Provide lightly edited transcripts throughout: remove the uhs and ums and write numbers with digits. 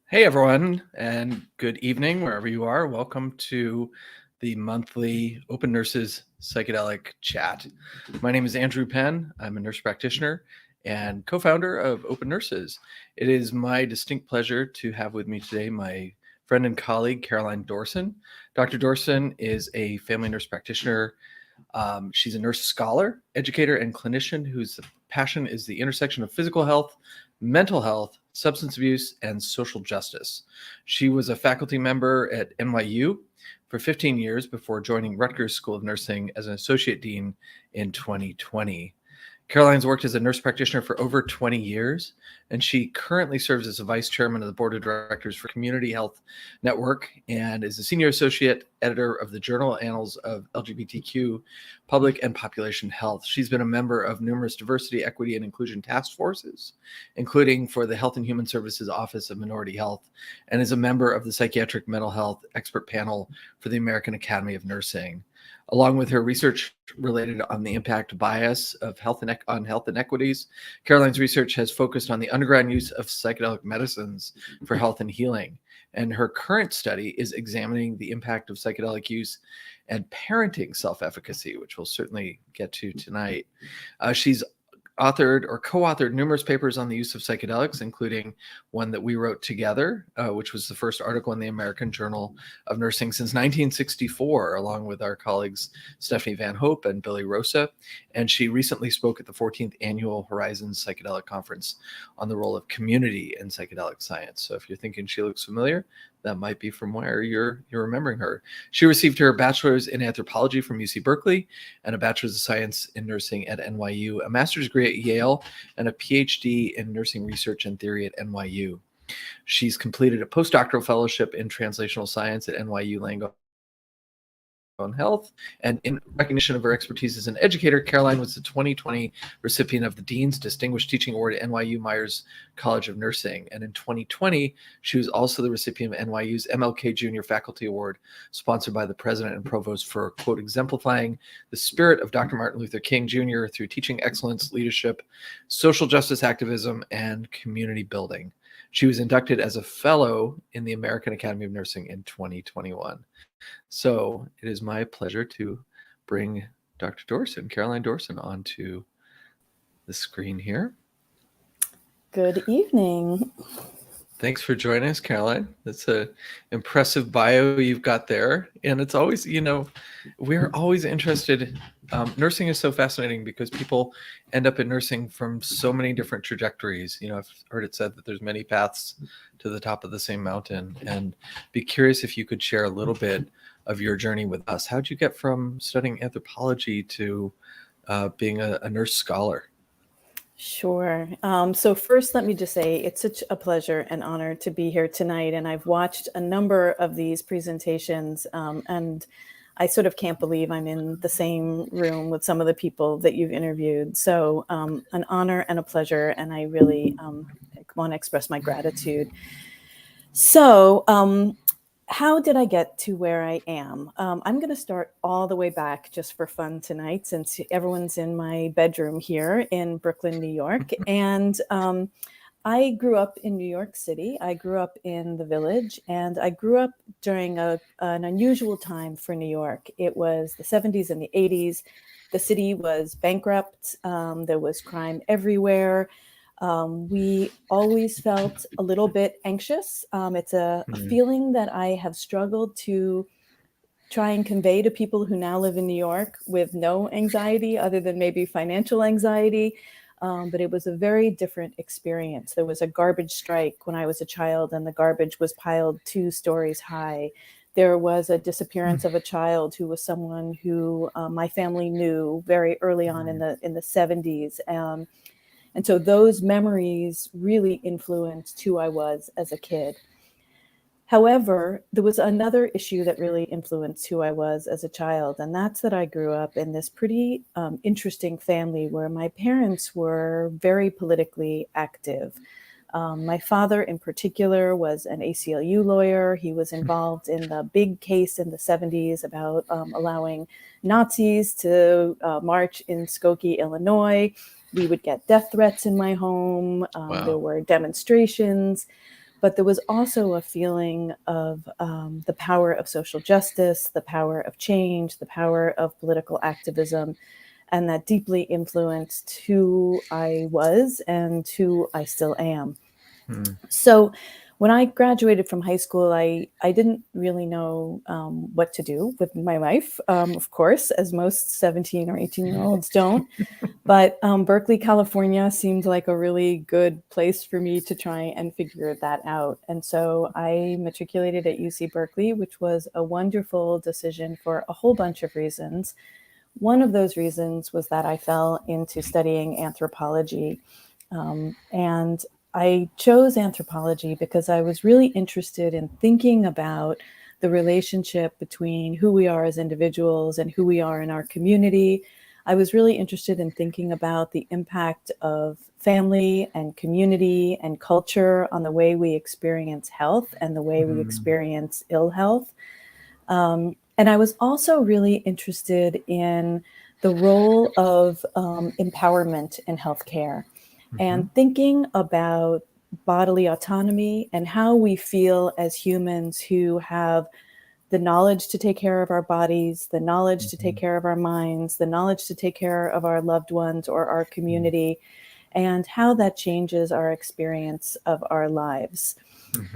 Hey everyone, and good evening wherever you are. Welcome to the monthly Open Nurses Psychedelic Chat. My name is Andrew Penn. I'm a nurse practitioner and co-founder of Open Nurses. It is my distinct pleasure to have with me today my friend and colleague, Caroline Dorsen. Dr. Dorsen is a family nurse practitioner. She's a nurse scholar, educator, and clinician whose passion is the intersection of physical health, mental health, substance abuse, and social justice. She was a faculty member at NYU for 15 years before joining Rutgers School of Nursing as an associate dean in 2020. Caroline's worked as a nurse practitioner for over 20 years, and she currently serves as a vice chairman of the board of directors for Community Health Network and is a senior associate editor of the journal Annals of LGBTQ, Public and Population Health. She's been a member of numerous diversity, equity, and inclusion taskforces, including for the Health and Human Services Office of Minority Health, and is a member of the Psychiatric Mental Health Expert Panel for the American Academy of Nursing. Along with her research related on the impact bias of health on health inequities, Caroline's research has focused on the underground use of psychedelic medicines for health and healing. And her current study is examining the impact of psychedelic use and parenting self-efficacy, which we'll certainly get to tonight. She's authored or co-authored numerous papers on the use of psychedelics, including one that we wrote together, which was the first article in the American Journal of Nursing since 1964, along with our colleagues Stephanie Van Hope and Billy Rosa. And she recently spoke at the 14th Annual Horizons Psychedelic Conference on the role of community in psychedelic science. So if you're thinking she looks familiar, that might be from where you're remembering her. She received her bachelor's in anthropology from UC Berkeley and a bachelor's of science in nursing at NYU, a master's degree at Yale, and a PhD in nursing research and theory at NYU. She's completed a postdoctoral fellowship in translational science at NYU Langone Health, and in recognition of her expertise as an educator, Caroline was the 2020 recipient of the Dean's Distinguished Teaching Award at NYU Myers College of Nursing. And in 2020, she was also the recipient of NYU's MLK Junior Faculty Award, sponsored by the president and provost for, quote, exemplifying the spirit of Dr. Martin Luther King Jr. through teaching excellence, leadership, social justice activism, and community building. She was inducted as a fellow in the American Academy of Nursing in 2021. So it is my pleasure to bring Dr. Dorsen, Caroline Dorsen, onto the screen here. Good evening. Thanks for joining us, Caroline. That's an impressive bio you've got there. And it's always, we're always interested. Nursing is so fascinating because people end up in nursing from so many different trajectories. I've heard it said that there's many paths to the top of the same mountain, and be curious if you could share a little bit of your journey with us. How'd you get from studying anthropology to being a nurse scholar? Sure. So first, let me just say it's such a pleasure and honor to be here tonight. And I've watched a number of these presentations, and I sort of can't believe I'm in the same room with some of the people that you've interviewed. So an honor and a pleasure, and I really want to express my gratitude. So how did I get to where I am? I'm going to start all the way back just for fun tonight, since everyone's in my bedroom here in Brooklyn, New York. And I grew up in New York City. I grew up in the Village, and I grew up during an unusual time for New York. It was the 70s and the 80s. The city was bankrupt. There was crime everywhere. We always felt a little bit anxious. It's a feeling that I have struggled to try and convey to people who now live in New York with no anxiety other than maybe financial anxiety. But it was a very different experience. There was a garbage strike when I was a child, and the garbage was piled 2 stories high. There was a disappearance of a child who was someone who my family knew very early on in the 70s. And so those memories really influenced who I was as a kid. However, there was another issue that really influenced who I was as a child, and that's that I grew up in this pretty interesting family where my parents were very politically active. My father in particular was an ACLU lawyer. He was involved in the big case in the 70s about allowing Nazis to march in Skokie, Illinois. We would get death threats in my home. Wow. There were demonstrations. But there was also a feeling of the power of social justice, the power of change, the power of political activism, and that deeply influenced who I was and who I still am. So when I graduated from high school, I didn't really know what to do with my life, of course, as most 17 or 18-year-olds don't. But Berkeley, California seemed like a really good place for me to try and figure that out. And so I matriculated at UC Berkeley, which was a wonderful decision for a whole bunch of reasons. One of those reasons was that I fell into studying anthropology. And I chose anthropology because I was really interested in thinking about the relationship between who we are as individuals and who we are in our community. I was really interested in thinking about the impact of family and community and culture on the way we experience health and the way we experience ill health. And I was also really interested in the role of empowerment in healthcare and thinking about bodily autonomy and how we feel as humans who have the knowledge to take care of our bodies, the knowledge to take care of our minds, the knowledge to take care of our loved ones or our community, and how that changes our experience of our lives.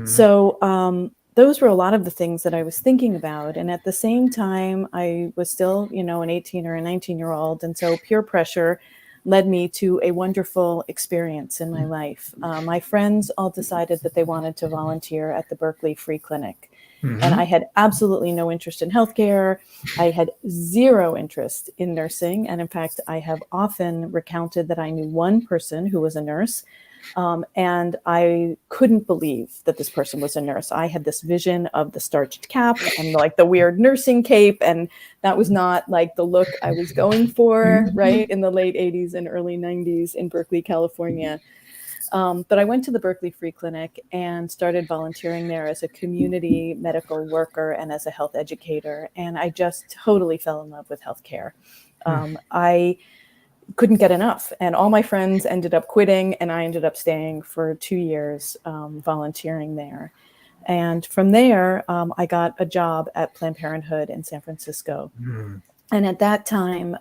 So those were a lot of the things that I was thinking about. And at the same time, I was still, an 18 or a 19-year-old. And so peer pressure led me to a wonderful experience in my life. My friends all decided that they wanted to volunteer at the Berkeley Free Clinic. And I had absolutely no interest in healthcare. I had zero interest in nursing. And in fact, I have often recounted that I knew one person who was a nurse. And I couldn't believe that this person was a nurse. I had this vision of the starched cap and like the weird nursing cape. And that was not like the look I was going for, right, in the late 80s and early 90s in Berkeley, California. But I went to the Berkeley Free Clinic and started volunteering there as a community medical worker and as a health educator. And I just totally fell in love with healthcare. I couldn't get enough. And all my friends ended up quitting, and I ended up staying for 2 years volunteering there. And from there, I got a job at Planned Parenthood in San Francisco. And at that time,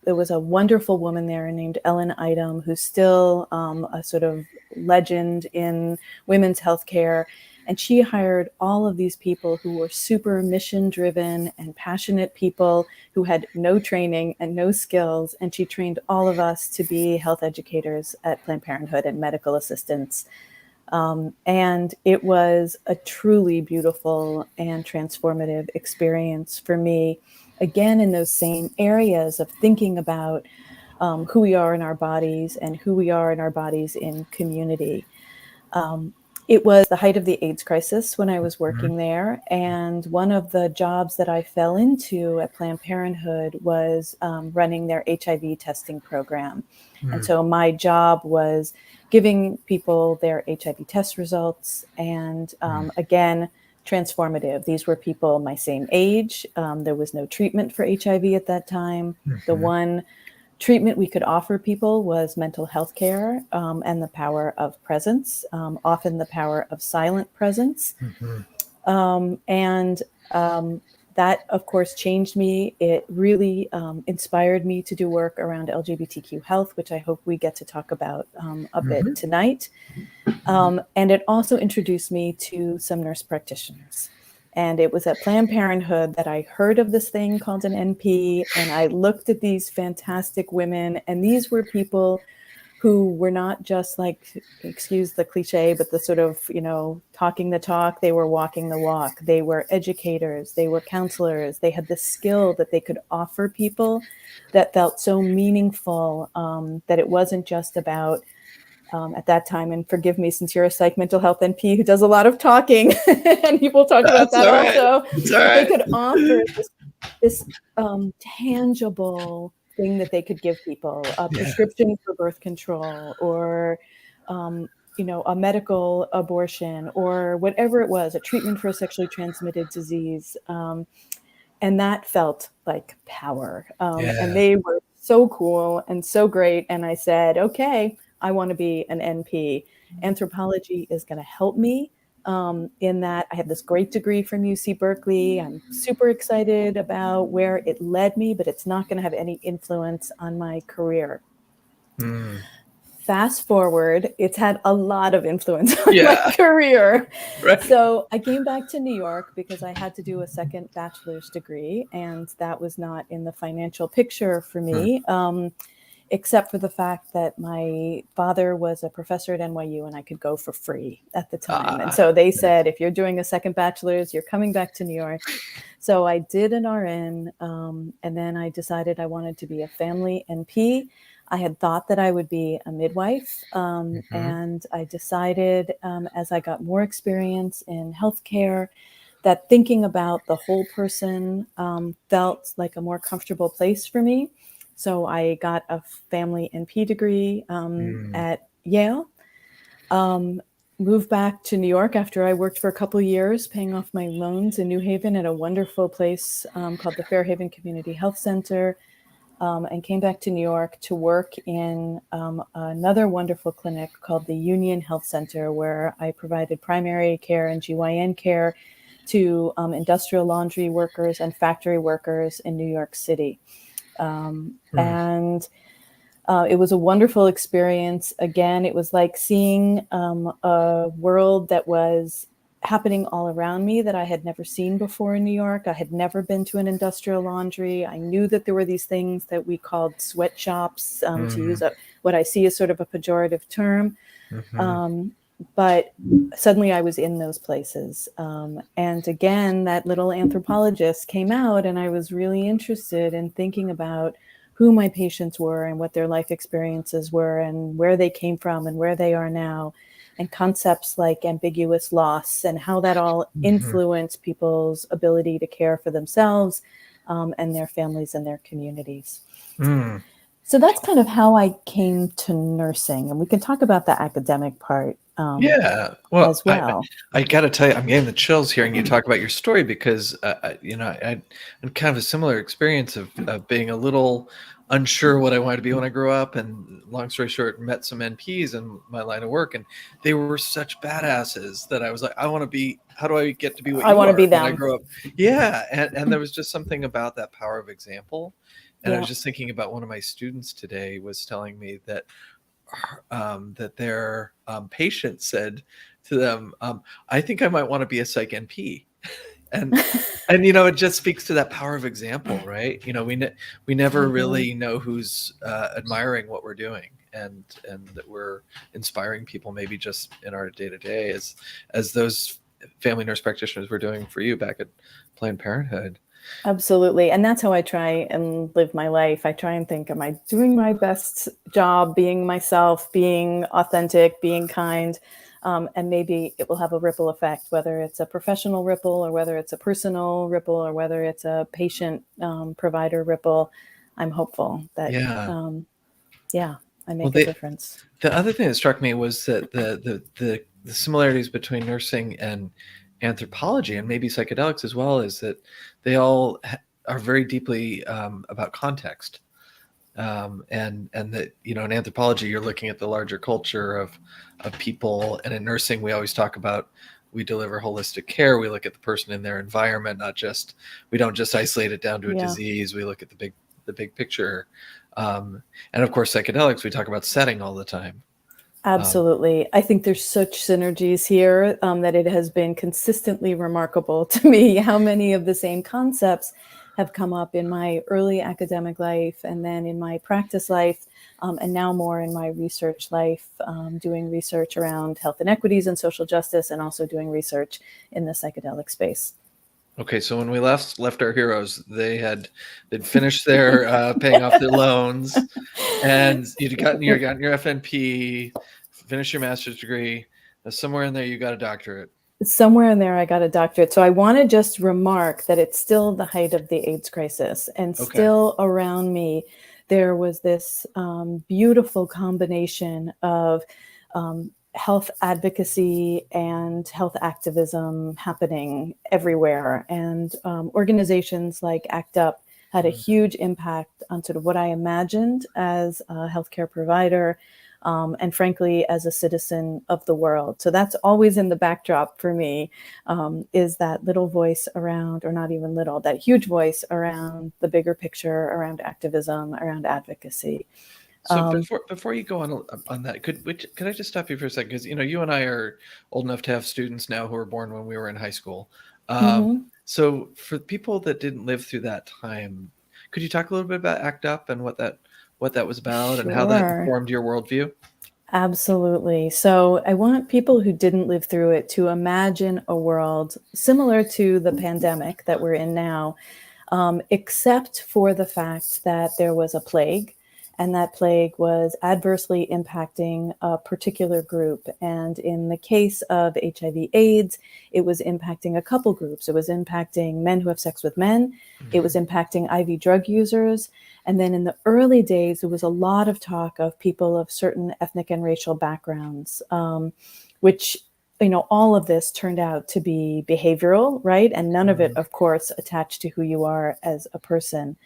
there was a wonderful woman there named Ellen Item, who's still a sort of legend in women's healthcare. And she hired all of these people who were super mission-driven and passionate people who had no training and no skills. And she trained all of us to be health educators at Planned Parenthood and medical assistants. And it was a truly beautiful and transformative experience for me, again, in those same areas of thinking about who we are in our bodies and who we are in our bodies in community. It was the height of the AIDS crisis when I was working there. And one of the jobs that I fell into at Planned Parenthood was running their HIV testing program. And so my job was giving people their HIV test results. And again, transformative. These were people my same age. There was no treatment for HIV at that time. The one treatment we could offer people was mental health care and the power of presence, often the power of silent presence. That, of course, changed me. It really inspired me to do work around LGBTQ health, which I hope we get to talk about a bit tonight. And it also introduced me to some nurse practitioners. And it was at Planned Parenthood that I heard of this thing called an NP, and I looked at these fantastic women, and these were people who were not just like, excuse the cliche, but the sort of, talking the talk. They were walking the walk. They were educators. They were counselors. They had the skill that they could offer people that felt so meaningful, that it wasn't just about, at that time, and forgive me since you're a psych mental health NP who does a lot of talking, and people talk about that also. They could offer this tangible thing that they could give people, a prescription for birth control, or a medical abortion, or whatever it was, a treatment for a sexually transmitted disease. And that felt like power. And they were so cool and so great. And I said, okay, I want to be an NP. Anthropology is going to help me in that I had this great degree from UC Berkeley. I'm super excited about where it led me, but it's not going to have any influence on my career. Fast forward, it's had a lot of influence on my career. Right. So I came back to New York because I had to do a second bachelor's degree, and that was not in the financial picture for me, except for the fact that my father was a professor at NYU and I could go for free at the time. And so they said, if you're doing a second bachelor's, you're coming back to New York. So I did an RN, and then I decided I wanted to be a family NP. I had thought that I would be a midwife, and I decided as I got more experience in healthcare that thinking about the whole person felt like a more comfortable place for me. So I got a family NP degree at Yale, moved back to New York after I worked for a couple of years paying off my loans in New Haven at a wonderful place called the Fairhaven Community Health Center. And came back to New York to work in another wonderful clinic called the Union Health Center, where I provided primary care and GYN care to industrial laundry workers and factory workers in New York City. And it was a wonderful experience. Again, it was like seeing a world that was happening all around me that I had never seen before in New York. I had never been to an industrial laundry. I knew that there were these things that we called sweatshops, to use what I see as sort of a pejorative term. But suddenly I was in those places. And again, that little anthropologist came out, and I was really interested in thinking about who my patients were and what their life experiences were and where they came from and where they are now. And concepts like ambiguous loss and how that all influence people's ability to care for themselves and their families and their communities. So that's kind of how I came to nursing. And we can talk about the academic part as well. I got to tell you, I'm getting the chills hearing you talk about your story because, I had kind of a similar experience of being a little unsure what I wanted to be when I grew up. And long story short, met some NPs in my line of work, and they were such badasses that I was like, how do I get to be what I want to be them when I grow up? Yeah. And there was just something about that power of example. And I was just thinking about one of my students today was telling me that that their patient said to them, I think I might want to be a psych NP. And it just speaks to that power of example, right? We never really know who's admiring what we're doing, and that we're inspiring people maybe just in our day-to-day as those family nurse practitioners were doing for you back at Planned Parenthood. Absolutely. And that's how I try and live my life. I try and think, am I doing my best job, being myself, being authentic, being kind? And maybe it will have a ripple effect, whether it's a professional ripple or whether it's a personal ripple or whether it's a patient provider ripple. I'm hopeful that, I make a difference. The other thing that struck me was that the similarities between nursing and anthropology, and maybe psychedelics as well, is that they all are very deeply about context. And that, in anthropology, you're looking at the larger culture of people. And in nursing, we always talk about, we deliver holistic care. We look at the person in their environment, we don't just isolate it down to a disease. We look at the big picture. And of course, psychedelics, we talk about setting all the time. Absolutely. I think there's such synergies here that it has been consistently remarkable to me how many of the same concepts have come up in my early academic life and then in my practice life, and now more in my research life, doing research around health inequities and social justice, and also doing research in the psychedelic space. Okay, so when we left our heroes, they'd finished their paying off their loans, and you'd gotten your FNP, finished your master's degree. Somewhere in there, you got a doctorate. Somewhere in there, I got a doctorate. So I want to just remark that it's still the height of the AIDS crisis, and still around me, there was this beautiful combination of health advocacy and health activism happening everywhere. And organizations like ACT UP had a huge impact on sort of what I imagined as a healthcare provider, and frankly, as a citizen of the world. So that's always in the backdrop for me, is that little voice around, or not even little, that huge voice around the bigger picture, around activism, around advocacy. So before you go on that, could I just stop you for a second? Because you and I are old enough to have students now who were born when we were in high school. So for people that didn't live through that time, could you talk a little bit about ACT UP and what that was about and how that informed your worldview? Absolutely. So I want people who didn't live through it to imagine a world similar to the pandemic that we're in now, except for the fact that there was a plague, and that plague was adversely impacting a particular group. And in the case of HIV/AIDS, it was impacting a couple groups. It was impacting men who have sex with men. It was impacting IV drug users. And then in the early days, there was a lot of talk of people of certain ethnic and racial backgrounds, which, all of this turned out to be behavioral, right? And none of it, of course, attached to who you are as a person.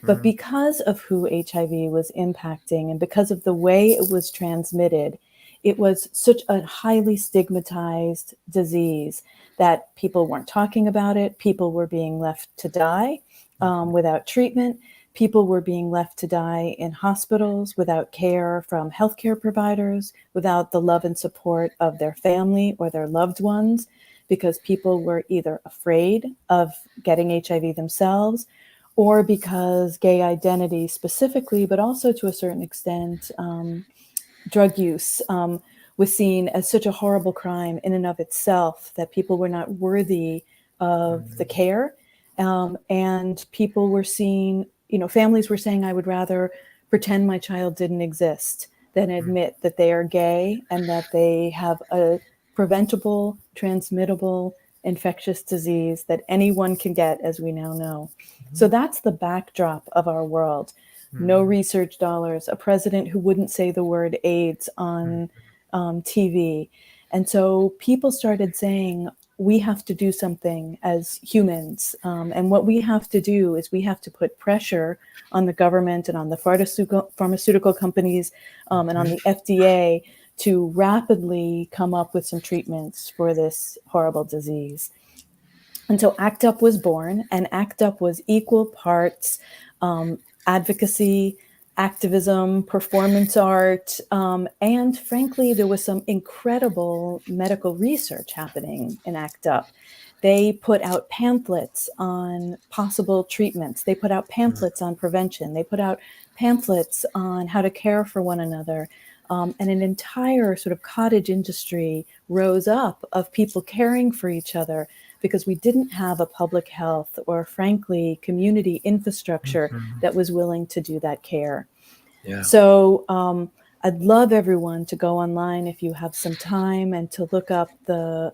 But because of who HIV was impacting and because of the way it was transmitted, it was such a highly stigmatized disease that people weren't talking about it. People were being left to die without treatment. People were being left to die in hospitals without care from healthcare providers, without the love and support of their family or their loved ones, because people were either afraid of getting HIV themselves, or because gay identity specifically, but also to a certain extent, drug use was seen as such a horrible crime in and of itself that people were not worthy of the care. And people were seen, families were saying, I would rather pretend my child didn't exist than admit that they are gay and that they have a preventable, transmittable, infectious disease that anyone can get, as we now know. So that's the backdrop of our world. No research dollars, a president who wouldn't say the word AIDS on TV. And so people started saying, we have to do something as humans. And what we have to do is we have to put pressure on the government and on the pharmaceutical companies and on the FDA to rapidly come up with some treatments for this horrible disease. And so ACT UP was born, and ACT UP was equal parts advocacy, activism, performance art, and frankly, there was some incredible medical research happening in ACT UP. They put out pamphlets on possible treatments. They put out pamphlets on prevention. They put out pamphlets on how to care for one another. And an entire sort of cottage industry rose up of people caring for each other, because we didn't have a public health or, frankly, community infrastructure that was willing to do that care. Yeah. So I'd love everyone to go online if you have some time and to look up the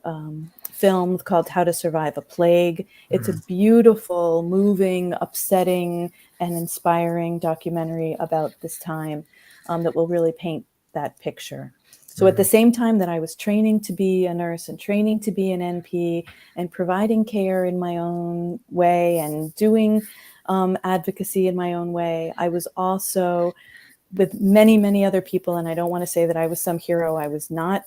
film called How to Survive a Plague. It's a beautiful, moving, upsetting, and inspiring documentary about this time that will really paint that picture. So at the same time that I was training to be a nurse and training to be an NP and providing care in my own way and doing advocacy in my own way, I was also with many, many other people, and I don't want to say that I was some hero. I was not.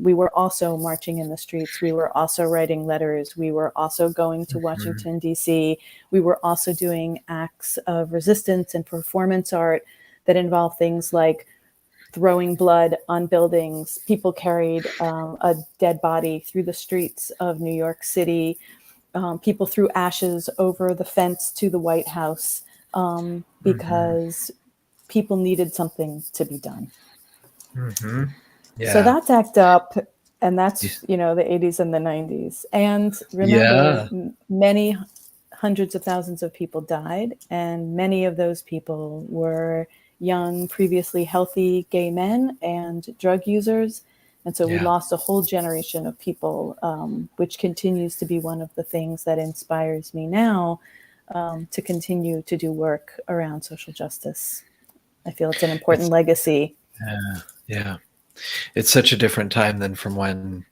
We were also marching in the streets. We were also writing letters. We were also going to Washington, D.C. We were also doing acts of resistance and performance art that involved things like throwing blood on buildings. People carried a dead body through the streets of New York City. People threw ashes over the fence to the White House because people needed something to be done. Yeah. So that's ACT UP, and that's, the 80s and the 90s. And remember, many hundreds of thousands of people died, and many of those people were young, previously healthy gay men and drug users. And so we lost a whole generation of people, which continues to be one of the things that inspires me now to continue to do work around social justice. I feel it's an important legacy. Yeah. It's such a different time than from when,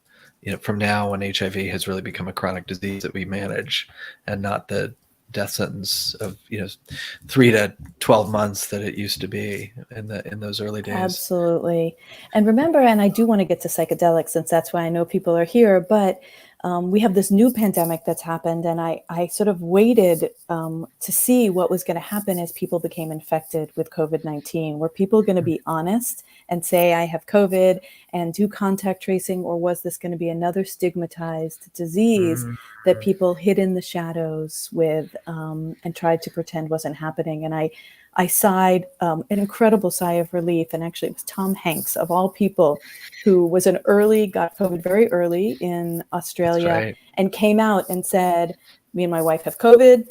from now when HIV has really become a chronic disease that we manage and not the death sentence of 3 to 12 months that it used to be in those early days. Absolutely. And remember, and I do want to get to psychedelics since that's why I know people are here, but we have this new pandemic that's happened, and I sort of waited to see what was going to happen as people became infected with COVID-19. Were people going to be honest and say, I have COVID, and do contact tracing, or was this going to be another stigmatized disease that people hid in the shadows with and tried to pretend wasn't happening? And I sighed an incredible sigh of relief. And actually, it was Tom Hanks, of all people, who was got COVID very early in Australia, right. and came out and said, me and my wife have COVID.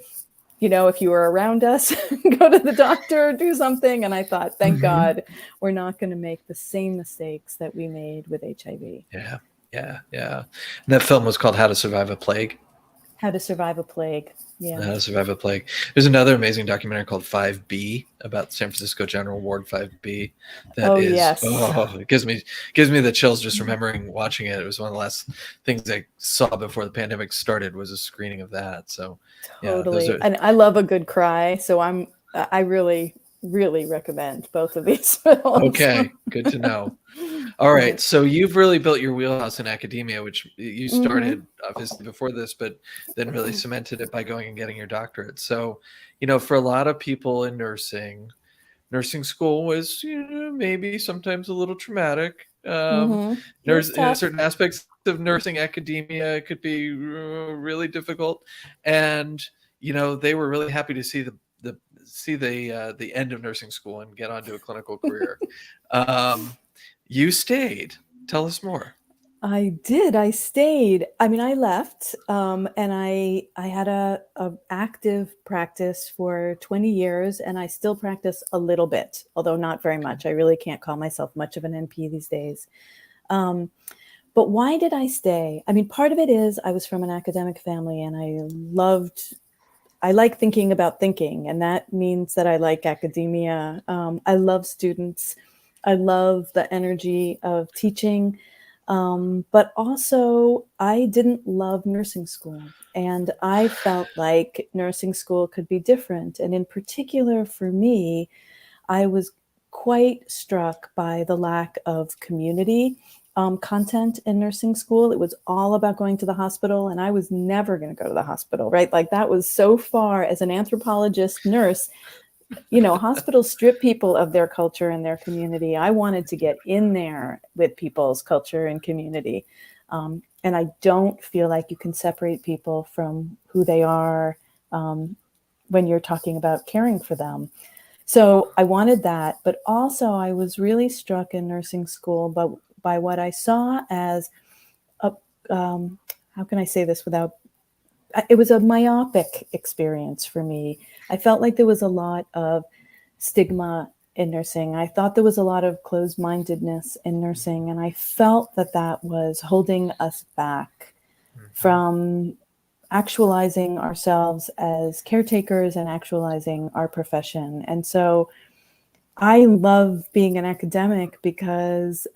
If you were around us, go to the doctor, do something. And I thought, thank God, we're not going to make the same mistakes that we made with HIV. Yeah. And that film was called How to Survive a Plague. How to Survive a Plague. Yeah. How to Survive a Plague. There's another amazing documentary called 5B about San Francisco General Ward 5B. It gives me the chills just remembering watching it. It was one of the last things I saw before the pandemic started, was a screening of that. So totally. And I love a good cry. So I really, really recommend both of these films. Okay, good to know. All right, so you've really built your wheelhouse in academia, which you started obviously before this, but then really cemented it by going and getting your doctorate. So, for a lot of people in nursing school was maybe sometimes a little traumatic. Certain aspects of nursing academia could be really difficult, and they were really happy to see the end of nursing school and get onto a clinical career. You stayed. Tell us more. I did. I stayed. I mean, I left, and I had a active practice for 20 years, and I still practice a little bit, although not very much. I really can't call myself much of an NP these days. But why did I stay? I mean, part of it is I was from an academic family, and I like thinking about thinking, and that means that I like academia. I love students. I love the energy of teaching. But also, I didn't love nursing school, and I felt like nursing school could be different. And in particular, for me, I was quite struck by the lack of community content in nursing school. It was all about going to the hospital, and I was never going to go to the hospital, right? Like, that was so far. As an anthropologist nurse, hospitals strip people of their culture and their community. I wanted to get in there with people's culture and community. And I don't feel like you can separate people from who they are when you're talking about caring for them. So I wanted that, but also I was really struck in nursing school by what I saw as how can I say this without, it was a myopic experience for me. I felt like there was a lot of stigma in nursing. I thought there was a lot of closed-mindedness in nursing, and I felt that was holding us back from actualizing ourselves as caretakers and actualizing our profession. And so I love being an academic because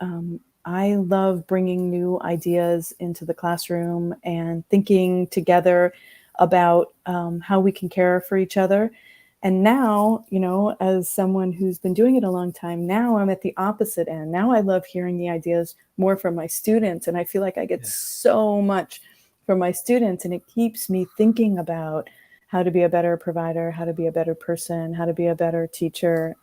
I love bringing new ideas into the classroom and thinking together about how we can care for each other. And now, as someone who's been doing it a long time, now I'm at the opposite end. Now I love hearing the ideas more from my students. And I feel like I get so much from my students, and it keeps me thinking about how to be a better provider, how to be a better person, how to be a better teacher.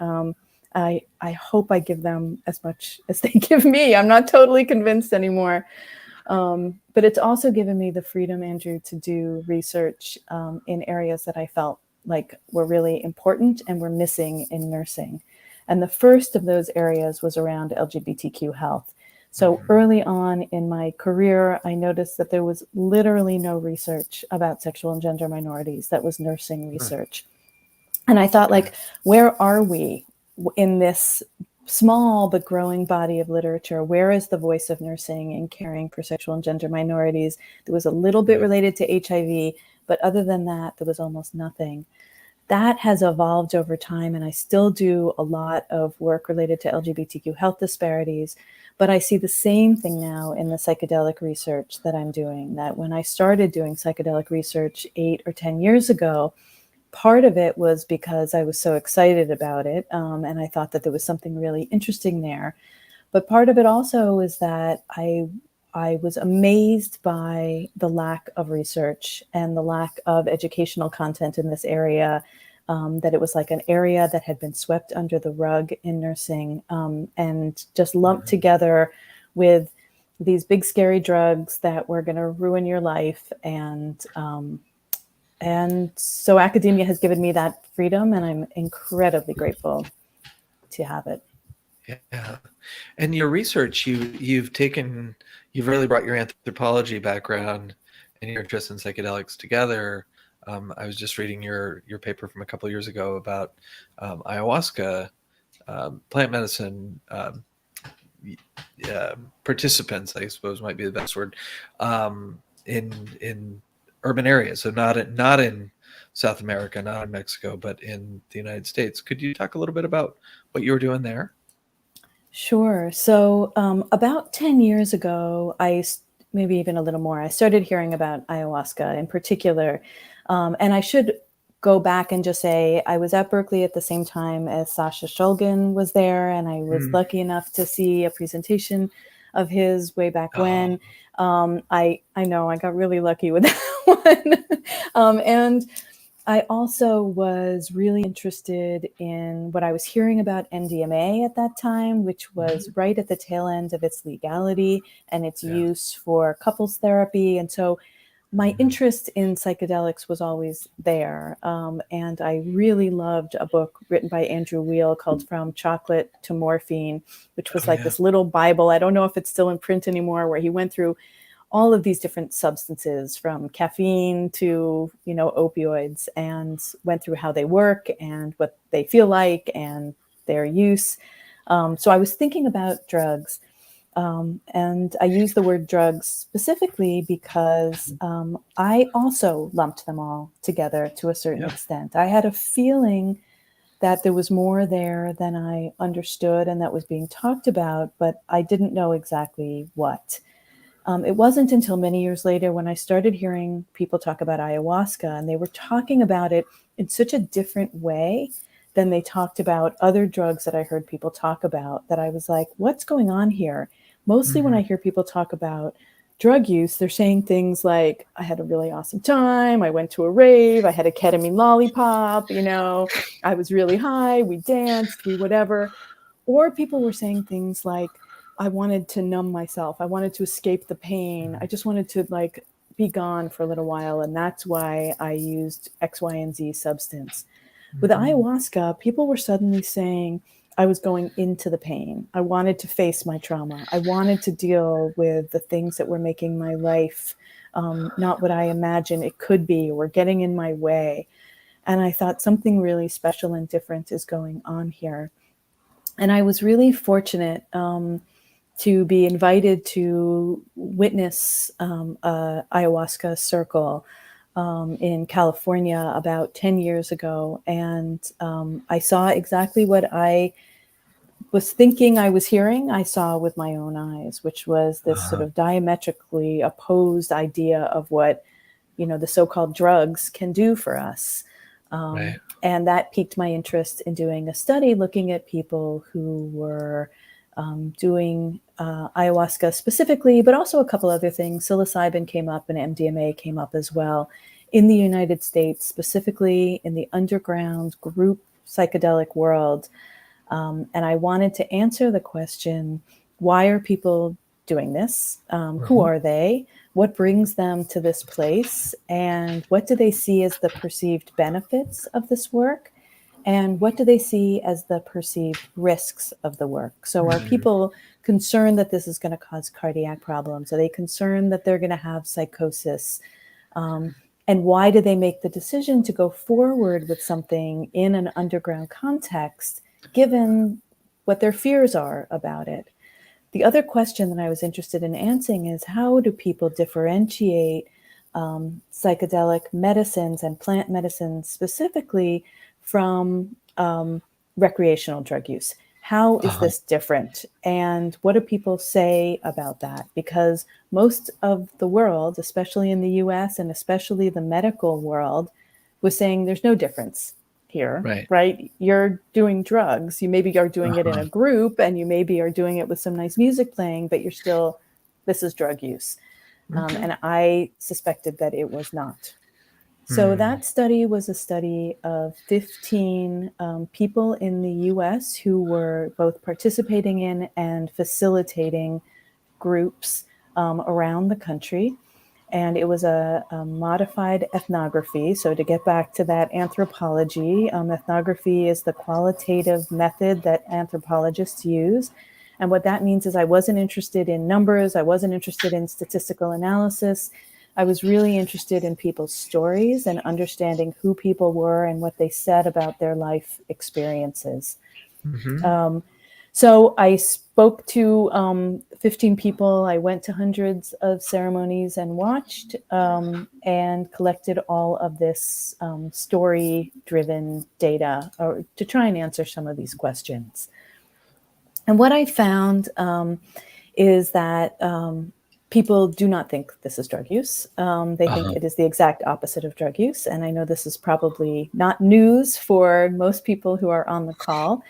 I hope I give them as much as they give me. I'm not totally convinced anymore. But it's also given me the freedom, Andrew, to do research in areas that I felt like were really important and were missing in nursing. And the first of those areas was around LGBTQ health. So early on in my career, I noticed that there was literally no research about sexual and gender minorities that was nursing research. And I thought, like, where are we in this small but growing body of literature? Where is the voice of nursing in caring for sexual and gender minorities? There was a little bit related to HIV, but other than that, there was almost nothing. that has evolved over time, and I still do a lot of work related to LGBTQ health disparities, but I see the same thing now in the psychedelic research that I'm doing, that when I started doing psychedelic research 8 or 10 years ago, part of it was because I was so excited about it, and I thought that there was something really interesting there. But part of it also is that I was amazed by the lack of research and the lack of educational content in this area, that it was like an area that had been swept under the rug in nursing, and just lumped together with these big scary drugs that were going to ruin your life. And so academia has given me that freedom, and I'm incredibly grateful to have it. Yeah. And your research, you've really brought your anthropology background and your interest in psychedelics together. I was just reading your paper from a couple of years ago about ayahuasca, plant medicine participants, I suppose might be the best word, in urban areas. So not in South America, not in Mexico, but in the United States. Could you talk a little bit about what you were doing there? Sure. So about 10 years ago, maybe even a little more, I started hearing about ayahuasca in particular. And I should go back and just say I was at Berkeley at the same time as Sasha Shulgin was there, and I was lucky enough to see a presentation of his way back when. I know I got really lucky with that one. And I also was really interested in what I was hearing about MDMA at that time, which was right at the tail end of its legality and its use for couples therapy. And so my interest in psychedelics was always there. And I really loved a book written by Andrew Weil called From Chocolate to Morphine, which was this little Bible. I don't know if it's still in print anymore, where he went through all of these different substances from caffeine to, opioids, and went through how they work and what they feel like and their use. So I was thinking about drugs. And I use the word drugs specifically because I also lumped them all together to a certain extent. I had a feeling that there was more there than I understood and that was being talked about, but I didn't know exactly what. It wasn't until many years later when I started hearing people talk about ayahuasca, and they were talking about it in such a different way than they talked about other drugs that I heard people talk about, that I was like, what's going on here? Mostly when I hear people talk about drug use, they're saying things like, I had a really awesome time, I went to a rave, I had a ketamine lollipop, I was really high, we danced, we whatever. Or people were saying things like, I wanted to numb myself, I wanted to escape the pain, I just wanted to be gone for a little while, and that's why I used X, Y, and Z substance. With ayahuasca, people were suddenly saying, I was going into the pain. I wanted to face my trauma. I wanted to deal with the things that were making my life not what I imagined it could be, or getting in my way. And I thought something really special and different is going on here. And I was really fortunate to be invited to witness a ayahuasca circle in California about 10 years ago. And I saw exactly what I was thinking I was hearing, I saw with my own eyes, which was this sort of diametrically opposed idea of what, the so-called drugs can do for us. And that piqued my interest in doing a study looking at people who were doing ayahuasca specifically, but also a couple other things. Psilocybin came up and MDMA came up as well in the United States, specifically in the underground group psychedelic world. And I wanted to answer the question, why are people doing this? Who are they? What brings them to this place? And what do they see as the perceived benefits of this work? And what do they see as the perceived risks of the work? So are people concerned that this is going to cause cardiac problems? Are they concerned that they're going to have psychosis? And why do they make the decision to go forward with something in an underground context, given what their fears are about it? The other question that I was interested in answering is, how do people differentiate psychedelic medicines and plant medicines specifically from recreational drug use. How is this different? And what do people say about that? Because most of the world, especially in the US and especially the medical world, was saying there's no difference here, right? You're doing drugs. You maybe are doing it in a group and you maybe are doing it with some nice music playing, but you're still, this is drug use. And I suspected that it was not. So that study was a study of 15 people in the US who were both participating in and facilitating groups around the country. And it was a modified ethnography. So to get back to that anthropology, ethnography is the qualitative method that anthropologists use. And what that means is I wasn't interested in numbers. I wasn't interested in statistical analysis. I was really interested in people's stories and understanding who people were and what they said about their life experiences. So I spoke to 15 people. I went to hundreds of ceremonies and watched and collected all of this story-driven data to try and answer some of these questions. And what I found is that people do not think this is drug use. They think it is the exact opposite of drug use. And I know this is probably not news for most people who are on the call,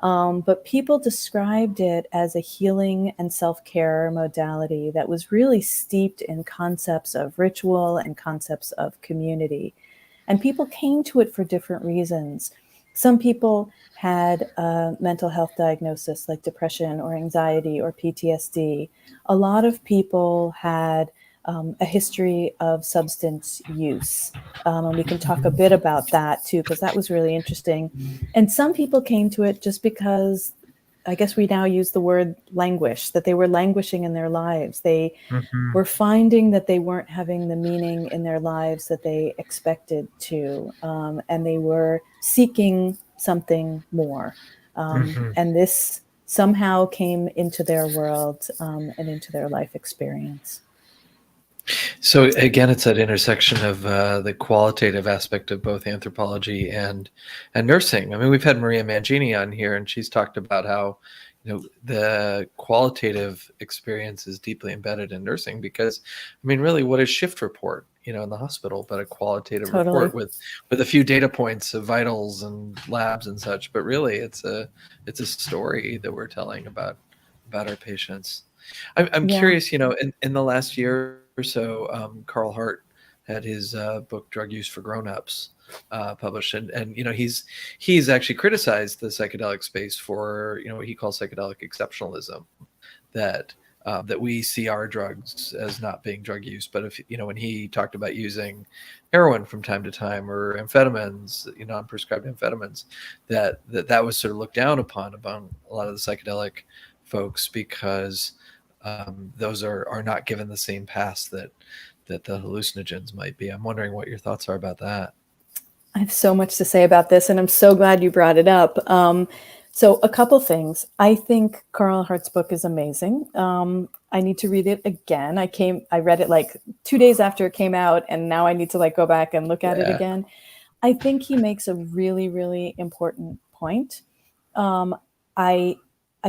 but people described it as a healing and self-care modality that was really steeped in concepts of ritual and concepts of community. And people came to it for different reasons. Some people had a mental health diagnosis like depression or anxiety or PTSD. A lot of people had a history of substance use. And we can talk a bit about that too, because that was really interesting. And some people came to it just because, I guess we now use the word languish, that they were languishing in their lives. They were finding that they weren't having the meaning in their lives that they expected to. And they were seeking something more. And this somehow came into their world and into their life experience. So again, it's that intersection of the qualitative aspect of both anthropology and nursing. I mean, we've had Maria Mangini on here, and she's talked about how the qualitative experience is deeply embedded in nursing because, I mean, really, what is shift report, in the hospital, but a qualitative report with a few data points of vitals and labs and such. But really, it's a story that we're telling about our patients. I'm curious, in the last year or so, Carl Hart had his book "Drug Use for Grown-Ups" published, and he's actually criticized the psychedelic space for what he calls psychedelic exceptionalism, that we see our drugs as not being drug use, but if when he talked about using heroin from time to time or amphetamines, non-prescribed amphetamines, that was sort of looked down upon among a lot of the psychedelic folks because those are not given the same pass that the hallucinogens might be. I'm wondering what your thoughts are about that. I have so much to say about this, and I'm so glad you brought it up. So a couple things. I think Carl Hart's book is amazing. I need to read it again. I read it like 2 days after it came out, and now I need to go back and look at it again. I think he makes a really, really important point. I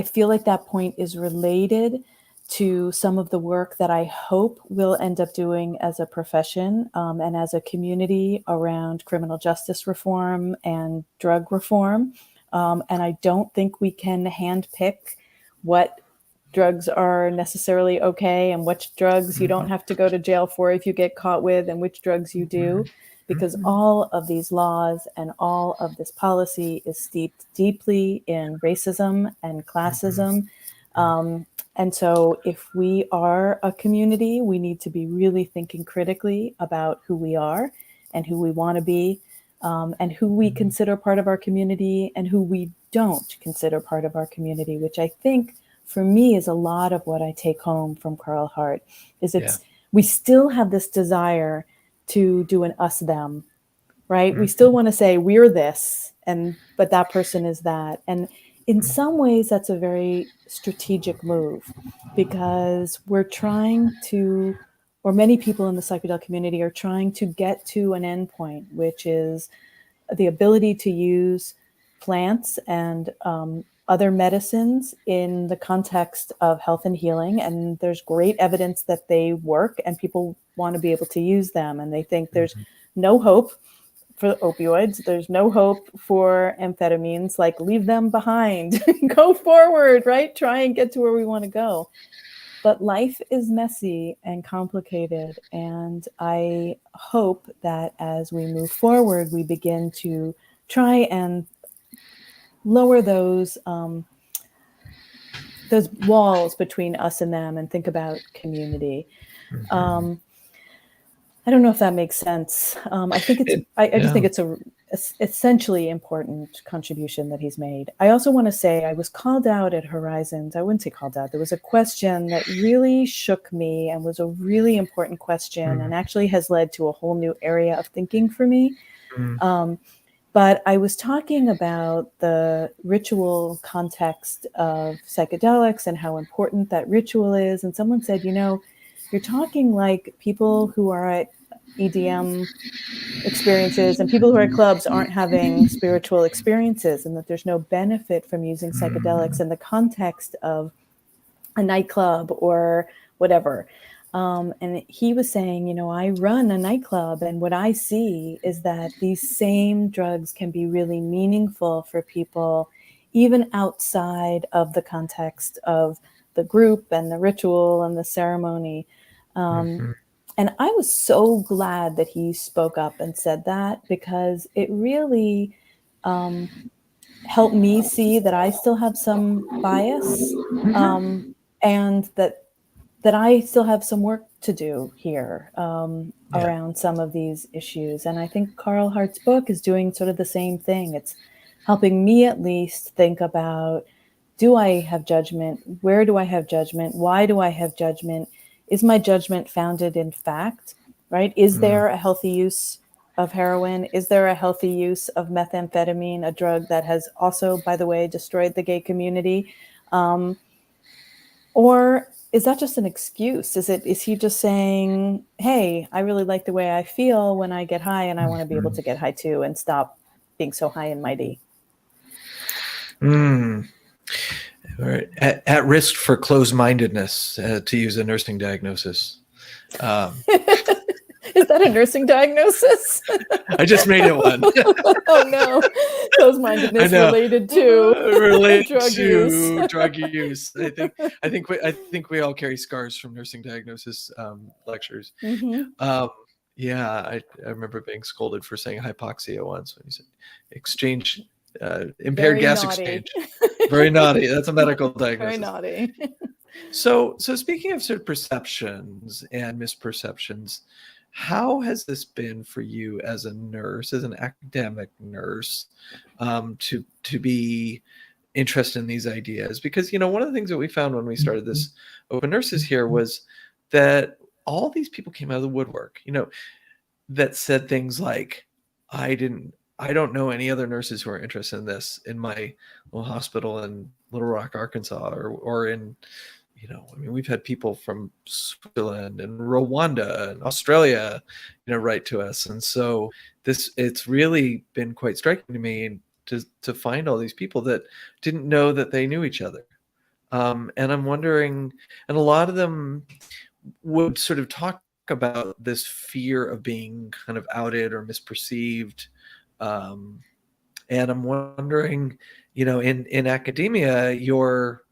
feel like that point is related to some of the work that I hope we'll end up doing as a profession and as a community around criminal justice reform and drug reform. And I don't think we can handpick what drugs are necessarily okay and which drugs you don't have to go to jail for if you get caught with and which drugs you do, because all of these laws and all of this policy is steeped deeply in racism and classism. And so if we are a community, we need to be really thinking critically about who we are and who we want to be, and who we consider part of our community and who we don't consider part of our community, which I think for me is a lot of what I take home from Carl Hart. We still have this desire to do an us them, right? We still want to say we're this, but that person is that. And in some ways, that's a very strategic move because we're trying to or many people in the psychedelic community are trying to get to an endpoint, which is the ability to use plants and other medicines in the context of health and healing. And there's great evidence that they work and people want to be able to use them. And they think there's no hope for opioids. There's no hope for amphetamines, like leave them behind, go forward, right? Try and get to where we want to go. But life is messy and complicated. And I hope that as we move forward, we begin to try and lower those walls between us and them and think about community. I don't know if that makes sense. I think it's, I just think it's a essentially important contribution that he's made. I also want to say I was called out at Horizons. I wouldn't say called out. There was a question that really shook me and was a really important question and actually has led to a whole new area of thinking for me. But I was talking about the ritual context of psychedelics and how important that ritual is. And someone said, you know, you're talking like people who are at EDM experiences and people who are at clubs aren't having spiritual experiences, and that there's no benefit from using psychedelics in the context of a nightclub or whatever. And he was saying, you know, I run a nightclub, and what I see is that these same drugs can be really meaningful for people, even outside of the context of the group and the ritual and the ceremony. And I was so glad that he spoke up and said that, because it really helped me see that I still have some bias and that I still have some work to do here around some of these issues. And I think Carl Hart's book is doing sort of the same thing. It's helping me at least think about, do I have judgment? Where do I have judgment? Why do I have judgment? Is my judgment founded in fact, right? Is there a healthy use of heroin? Is there a healthy use of methamphetamine, a drug that has also, by the way, destroyed the gay community? Or is that just an excuse? Is he just saying, hey, I really like the way I feel when I get high and I want to be able to get high too and stop being so high and mighty? Right. At risk for closed-mindedness, to use a nursing diagnosis. Is that a nursing diagnosis? I just made it one. Oh no, closed-mindedness related to drug use. I think we all carry scars from nursing diagnosis lectures. Yeah, I remember being scolded for saying hypoxia once when you said exchange. Impaired Very gas naughty. exchange. Very naughty. That's a medical diagnosis. Very naughty. So speaking of sort of perceptions and misperceptions, how has this been for you as a nurse, as an academic nurse, to be interested in these ideas? Because, you know, one of the things that we found when we started this Open Nurses here was that all these people came out of the woodwork, you know, that said things like, I don't know any other nurses who are interested in this in my little hospital in Little Rock, Arkansas, or in, you know, I mean, we've had people from Switzerland and Rwanda and Australia, you know, write to us. And so it's really been quite striking to me to find all these people that didn't know that they knew each other. And I'm wondering, and a lot of them would sort of talk about this fear of being kind of outed or misperceived. And I'm wondering, you know, in academia, your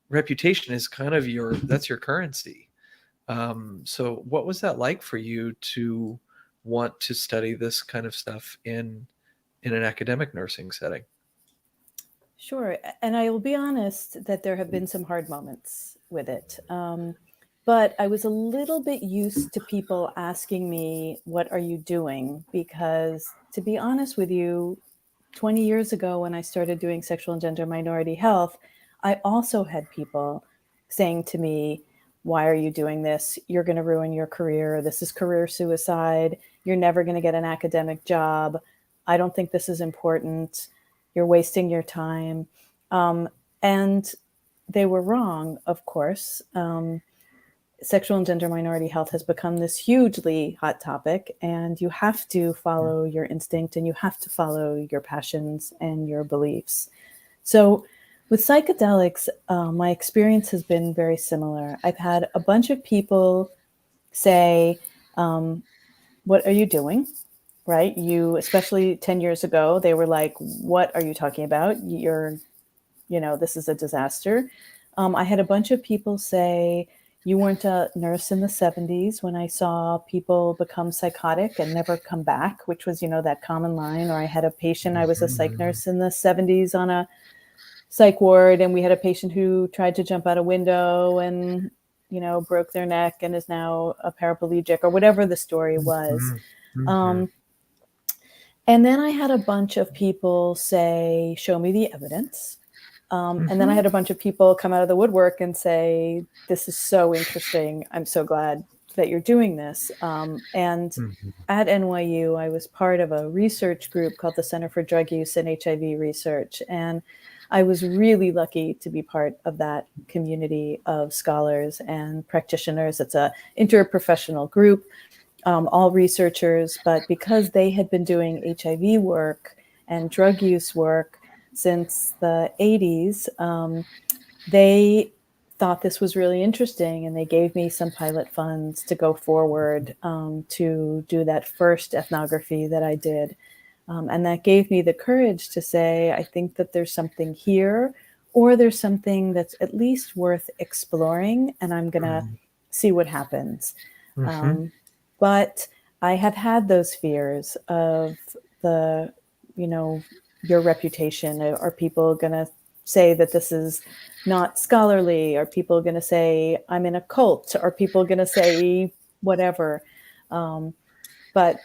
reputation is kind of that's your currency. So what was that like for you to want to study this kind of stuff in an academic nursing setting? Sure. And I will be honest that there have been some hard moments with it. But I was a little bit used to people asking me, what are you doing? Because to be honest with you, 20 years ago when I started doing sexual and gender minority health, I also had people saying to me, why are you doing this? You're going to ruin your career. This is career suicide. You're never going to get an academic job. I don't think this is important. You're wasting your time. And they were wrong, of course. sexual and gender minority health has become this hugely hot topic, and you have to follow your instinct and you have to follow your passions and your beliefs. So with psychedelics, my experience has been very similar. I've had a bunch of people say, what are you doing? Right? You, especially 10 years ago, they were like, what are you talking about? This is a disaster. I had a bunch of people say, you weren't a nurse in the 70s when I saw people become psychotic and never come back, which was, that common line. Or I had a patient, I was a psych nurse in the 70s on a psych ward, and we had a patient who tried to jump out a window and, broke their neck and is now a paraplegic, or whatever the story was. And then I had a bunch of people say, show me the evidence. And then I had a bunch of people come out of the woodwork and say, this is so interesting. I'm so glad that you're doing this. And at NYU, I was part of a research group called the Center for Drug Use and HIV Research. And I was really lucky to be part of that community of scholars and practitioners. It's an interprofessional group, all researchers, but because they had been doing HIV work and drug use work since the 80s, they thought this was really interesting, and they gave me some pilot funds to go forward to do that first ethnography that I did. And that gave me the courage to say, I think that there's something here, or there's something that's at least worth exploring, and I'm going to see what happens. But I have had those fears of your reputation. Are people going to say that this is not scholarly? Are people going to say I'm in a cult? Are people going to say whatever? But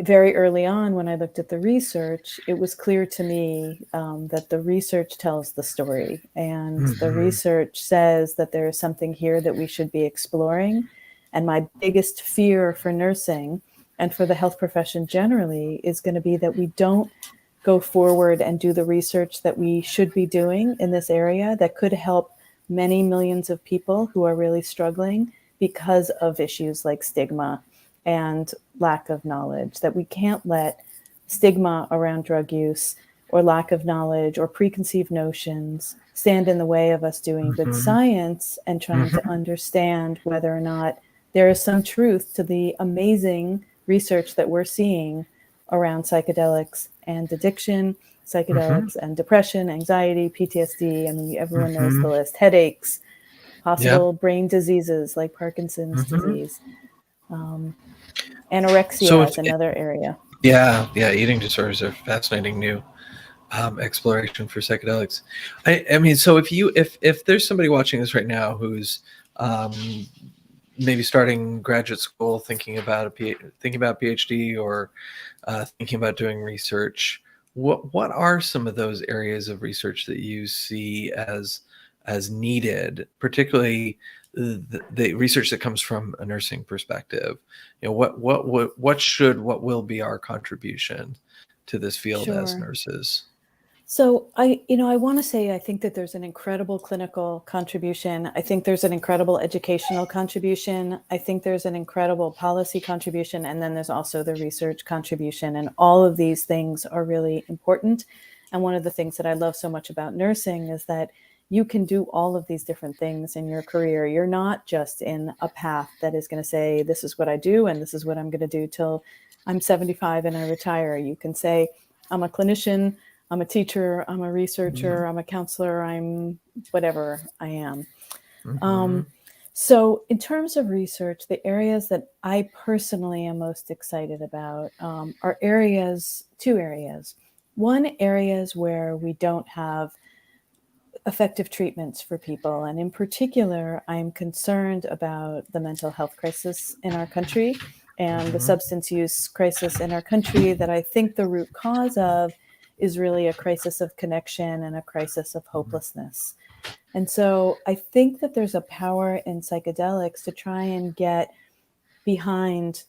very early on, when I looked at the research, it was clear to me that the research tells the story, and the research says that there is something here that we should be exploring. And my biggest fear for nursing and for the health profession generally is going to be that we don't go forward and do the research that we should be doing in this area that could help many millions of people who are really struggling because of issues like stigma and lack of knowledge, that we can't let stigma around drug use or lack of knowledge or preconceived notions stand in the way of us doing good science and trying to understand whether or not there is some truth to the amazing research that we're seeing around psychedelics and addiction, psychedelics and depression, anxiety, PTSD. I mean, everyone knows the list. Headaches, possible brain diseases like Parkinson's disease. Anorexia is another area. Yeah, eating disorders are fascinating new exploration for psychedelics. I mean, so if there's somebody watching this right now who's maybe starting graduate school, thinking about PhD, or thinking about doing research, what are some of those areas of research that you see as needed, particularly the research that comes from a nursing perspective? What will be our contribution to this field as nurses? So I want to say, I think that there's an incredible clinical contribution. I think there's an incredible educational contribution. I think there's an incredible policy contribution. And then there's also the research contribution. And all of these things are really important. And one of the things that I love so much about nursing is that you can do all of these different things in your career. You're not just in a path that is going to say, this is what I do, and this is what I'm going to do till I'm 75 and I retire. You can say, I'm a clinician, I'm a teacher, I'm a researcher, I'm a counselor, I'm whatever I am. So in terms of research, the areas that I personally am most excited about are two areas. One, areas where we don't have effective treatments for people. And in particular, I'm concerned about the mental health crisis in our country and the substance use crisis in our country that I think the root cause of is really a crisis of connection and a crisis of hopelessness. And so I think that there's a power in psychedelics to try and get behind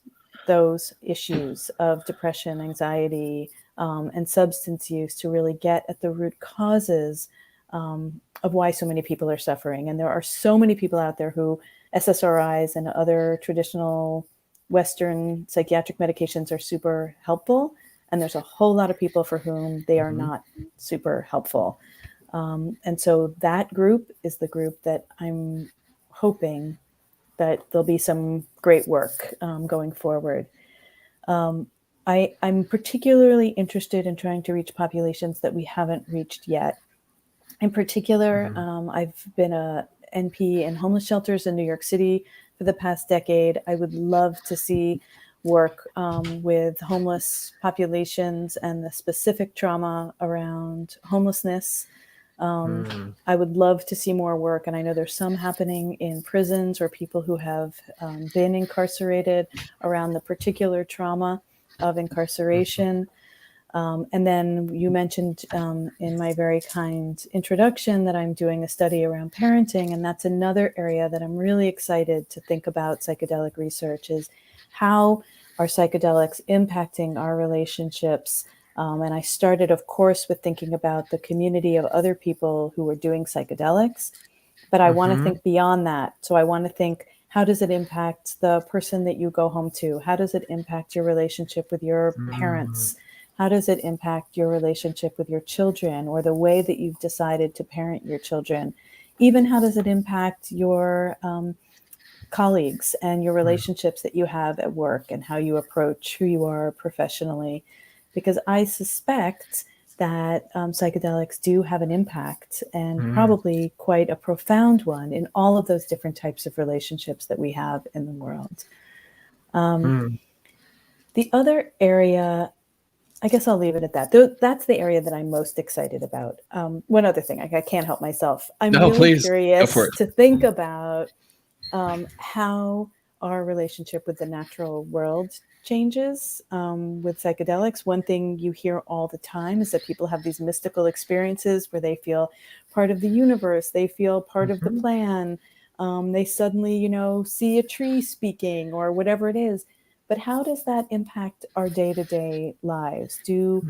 those issues of depression, anxiety, and substance use, to really get at the root causes of why so many people are suffering. And there are so many people out there who SSRIs and other traditional Western psychiatric medications are super helpful. And there's a whole lot of people for whom they are not super helpful. And so that group is the group that I'm hoping that there'll be some great work going forward. I'm particularly interested in trying to reach populations that we haven't reached yet. In particular, I've been a NP in homeless shelters in New York City for the past decade. I would love to see work with homeless populations and the specific trauma around homelessness. I would love to see more work, and I know there's some happening in prisons or people who have been incarcerated around the particular trauma of incarceration. And then you mentioned in my very kind introduction that I'm doing a study around parenting, and that's another area that I'm really excited to think about psychedelic research is how are psychedelics impacting our relationships. And I started, of course, with thinking about the community of other people who are doing psychedelics, but I want to think beyond that. So I want to think, how does it impact the person that you go home to? How does it impact your relationship with your parents? How does it impact your relationship with your children or the way that you've decided to parent your children? Even how does it impact your colleagues and your relationships that you have at work and how you approach who you are professionally? Because I suspect that psychedelics do have an impact, and probably quite a profound one, in all of those different types of relationships that we have in the world. The other area, I guess I'll leave it at that. That's the area that I'm most excited about. One other thing, I can't help myself. I'm really curious to think about how our relationship with the natural world changes with psychedelics. One thing you hear all the time is that people have these mystical experiences where they feel part of the universe, they feel part of the plan. They suddenly, see a tree speaking or whatever it is. But how does that impact our day-to-day lives? Do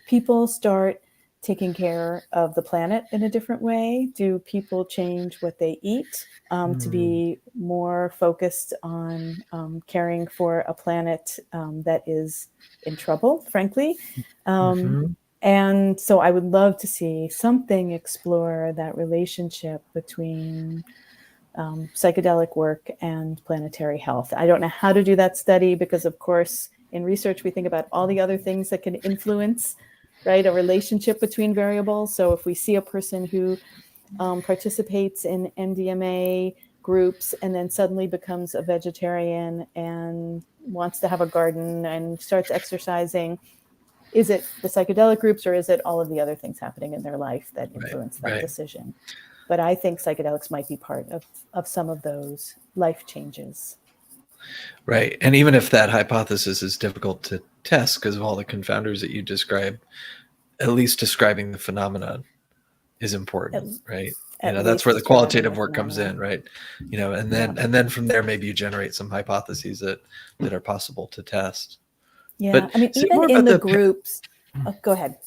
people start taking care of the planet in a different way? Do people change what they eat to be more focused on caring for a planet that is in trouble, frankly? And so I would love to see something explore that relationship between psychedelic work and planetary health. I don't know how to do that study because, of course, in research, we think about all the other things that can influence, right, a relationship between variables. So if we see a person who participates in MDMA groups and then suddenly becomes a vegetarian and wants to have a garden and starts exercising, is it the psychedelic groups or is it all of the other things happening in their life that influence that decision? But I think psychedelics might be part of some of those life changes. Right. And even if that hypothesis is difficult to test because of all the confounders that you described, at least describing the phenomenon is important, right? That's where the qualitative work comes in, right? And then from there, maybe you generate some hypotheses that are possible to test. Yeah. But I mean, even in the groups, go ahead.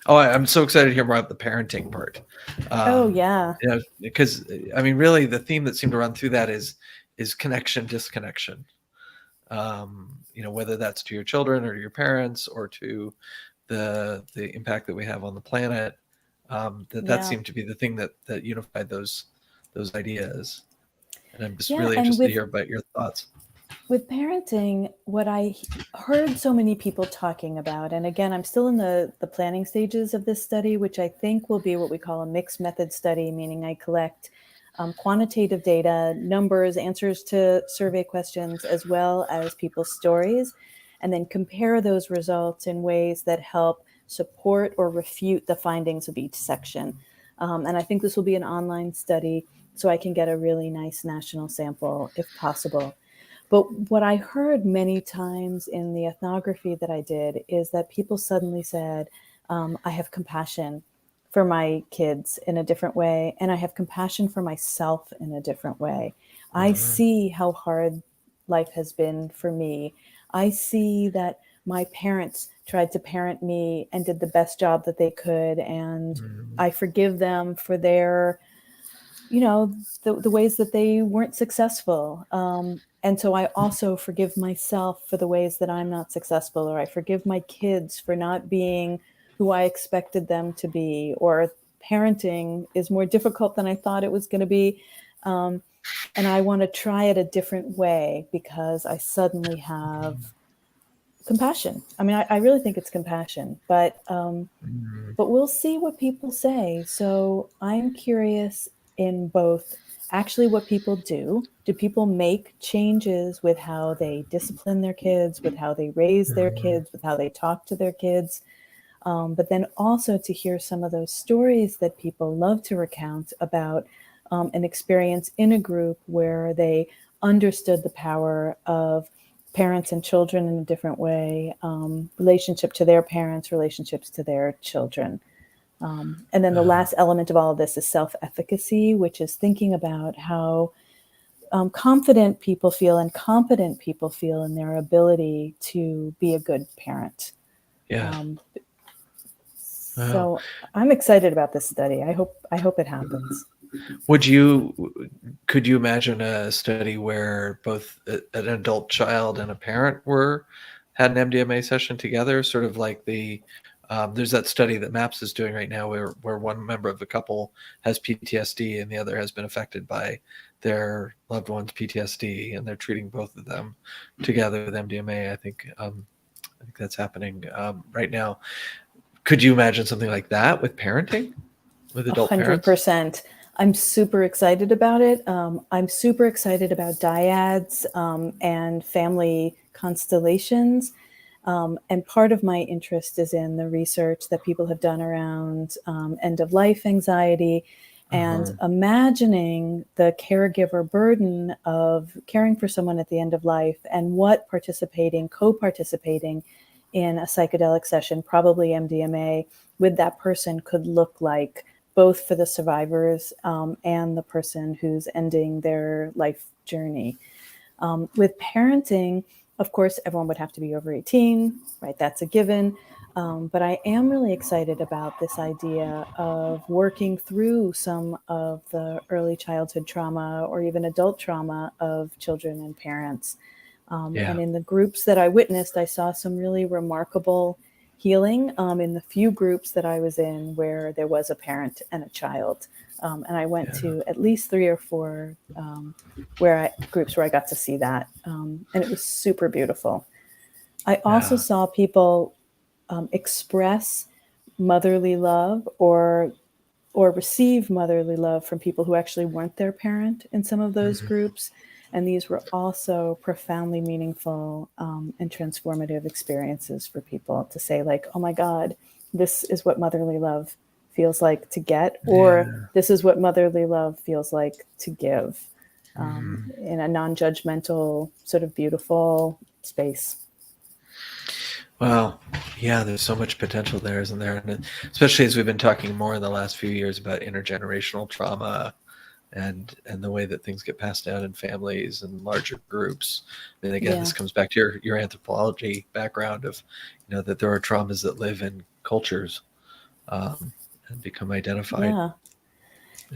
Oh, I'm so excited to hear more about the parenting part. Because I mean, really, the theme that seemed to run through that is connection, disconnection. Whether that's to your children or to your parents or to the impact that we have on the planet. That seemed to be the thing that unified those ideas. And I'm just really interested to hear about your thoughts. With parenting, what I heard so many people talking about, and again, I'm still in the planning stages of this study, which I think will be what we call a mixed method study, meaning I collect quantitative data, numbers, answers to survey questions, as well as people's stories, and then compare those results in ways that help support or refute the findings of each section. And I think this will be an online study, so I can get a really nice national sample if possible. But what I heard many times in the ethnography that I did is that people suddenly said, I have compassion for my kids in a different way, and I have compassion for myself in a different way. I see how hard life has been for me. I see that my parents tried to parent me and did the best job that they could. And I forgive them for their, the ways that they weren't successful. And so I also forgive myself for the ways that I'm not successful, or I forgive my kids for not being who I expected them to be, or parenting is more difficult than I thought it was going to be. And I want to try it a different way because I suddenly have compassion. I mean, I really think it's compassion, but we'll see what people say. So I'm curious in both actually what people do. Do people make changes with how they discipline their kids, with how they raise their kids, with how they talk to their kids? But then also to hear some of those stories that people love to recount about an experience in a group where they understood the power of parents and children in a different way, relationship to their parents, relationships to their children. And then the last element of all of this is self-efficacy, which is thinking about how confident people feel and competent people feel in their ability to be a good parent. Yeah. So I'm excited about this study. I hope it happens. Could you imagine a study where both an adult child and a parent had an MDMA session together, sort of like there's that study that MAPS is doing right now where one member of the couple has PTSD and the other has been affected by their loved one's PTSD, and they're treating both of them together with MDMA. I think that's happening right now. Could you imagine something like that with parenting, with adult parents? 100%. I'm super excited about it. I'm super excited about dyads and family constellations. And part of my interest is in the research that people have done around end-of-life anxiety and imagining the caregiver burden of caring for someone at the end of life, and what co-participating in a psychedelic session, probably MDMA, with that person could look like, both for the survivors and the person who's ending their life journey. With parenting, of course, everyone would have to be over 18, right? That's a given. But I am really excited about this idea of working through some of the early childhood trauma or even adult trauma of children and parents. And in the groups that I witnessed, I saw some really remarkable healing in the few groups that I was in where there was a parent and a child. And I went to at least 3 or 4 groups where I got to see that. And it was super beautiful. I also saw people express motherly love or receive motherly love from people who actually weren't their parent in some of those groups. And these were also profoundly meaningful and transformative experiences for people to say, like, oh my God, this is what motherly love feels like to get, or this is what motherly love feels like to give in a non-judgmental, sort of beautiful space. Well, yeah, there's so much potential there, isn't there? And especially as we've been talking more in the last few years about intergenerational trauma and the way that things get passed down in families and larger groups. And again, this comes back to your anthropology background of, that there are traumas that live in cultures and become identified. Yeah.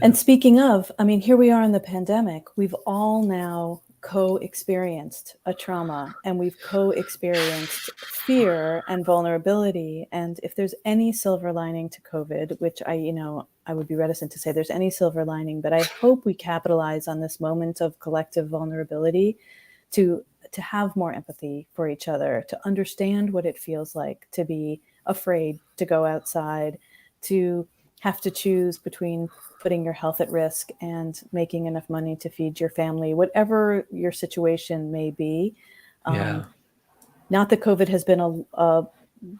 And speaking of, I mean, here we are in the pandemic. We've all now co-experienced a trauma, and we've co-experienced fear and vulnerability. And if there's any silver lining to COVID, which I would be reticent to say there's any silver lining, but I hope we capitalize on this moment of collective vulnerability to have more empathy for each other, to understand what it feels like to be afraid to go outside, to have to choose between putting your health at risk and making enough money to feed your family, whatever your situation may be. Not that COVID has been a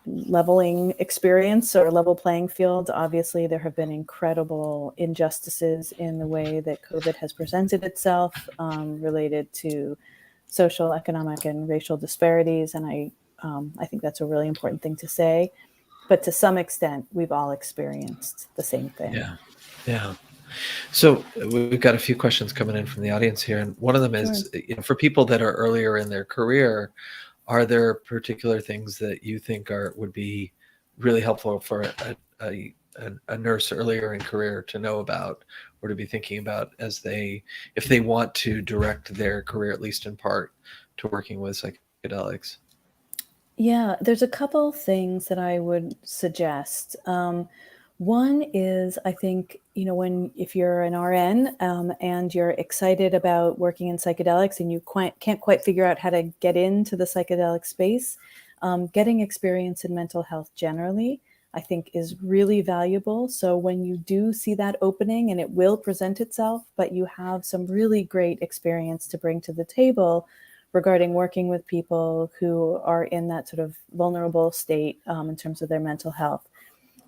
leveling experience or a level playing field. Obviously, there have been incredible injustices in the way that COVID has presented itself related to social, economic, and racial disparities. And I think that's a really important thing to say. But to some extent, we've all experienced the same thing. Yeah. So we've got a few questions coming in from the audience here. And one of them is, for people that are earlier in their career, are there particular things that you think would be really helpful for a nurse earlier in career to know about or to be thinking about if they want to direct their career, at least in part, to working with psychedelics? Yeah, there's a couple things that I would suggest. One is, I think, if you're an RN and you're excited about working in psychedelics and you can't quite figure out how to get into the psychedelic space, getting experience in mental health generally, I think, is really valuable. So when you do see that opening, and it will present itself, but you have some really great experience to bring to the table regarding working with people who are in that sort of vulnerable state in terms of their mental health.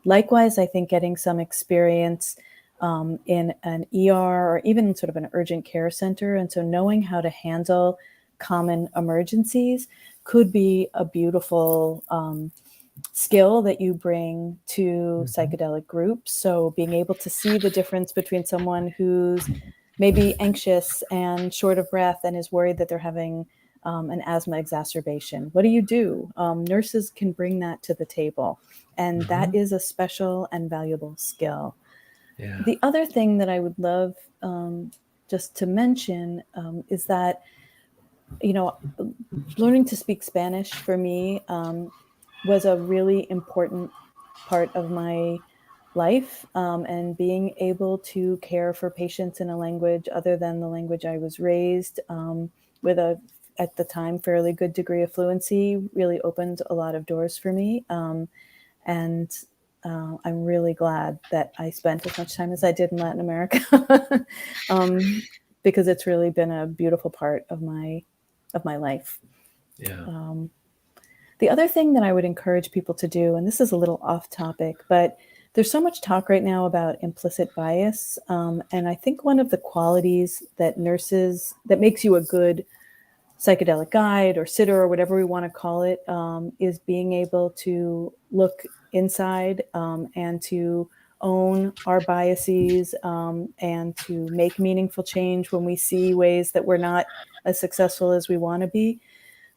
Likewise, I think getting some experience in an ER or even sort of an urgent care center, and so knowing how to handle common emergencies could be a beautiful skill that you bring to psychedelic groups. So being able to see the difference between someone who's maybe anxious and short of breath and is worried that they're having an asthma exacerbation. What do you do? Nurses can bring that to the table, and that is a special and valuable skill. Yeah. The other thing that I would love just to mention is that, learning to speak Spanish for me was a really important part of my life, and being able to care for patients in a language other than the language I was raised with at the time, fairly good degree of fluency really opened a lot of doors for me. And I'm really glad that I spent as much time as I did in Latin America, because it's really been a beautiful part of my life. Yeah. The other thing that I would encourage people to do, and this is a little off topic, but there's so much talk right now about implicit bias. And I think one of the qualities that makes you a good psychedelic guide or sitter or whatever we want to call it, is being able to look inside and to own our biases and to make meaningful change when we see ways that we're not as successful as we want to be.